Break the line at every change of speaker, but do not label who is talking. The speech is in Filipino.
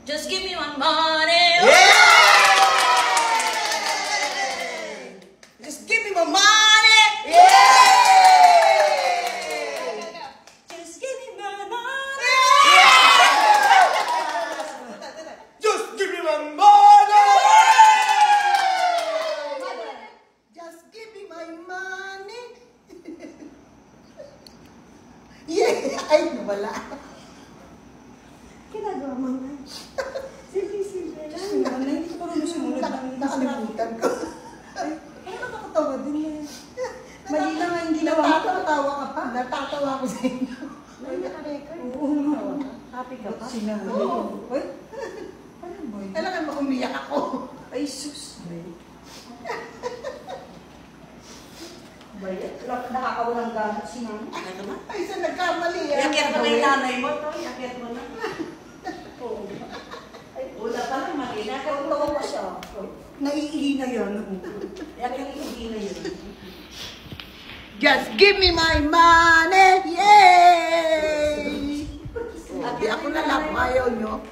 Just give me my money.
Yeah! Just give me my money. Yeah!
Just give me my money.
Just give me my money. Just give me my money. Yeah! Ay, nawala.
Ginagawa mo na. Sige lang.
Hindi ko parang sumunod. Nakalimutan ko.
Ay, nakakatawa din yan. Mali lang ang ginawa mo.
Natatawa ka pa? Natatawa ko sa inyo.
Ay, naka-record.
Oo.
Happy ka pa?
Sinabi.
Oo. Uy, ano ba yun?
Kailangan mo umiyak ako.
Ay, sus. Bayan, nakakawalang gamit si mama. Ano na?
Ay, saan nagkamali yan?
Iakyat mo na yung nanay mo, to. Iakyat mo na. Oo. Ay, wala pa lang, mali. Nakakatawa pa siya.
Naiihi na yun.
Iakyat hindi na yun.
Just give me my money! Yay! Hindi ako na lang, ayaw nyo.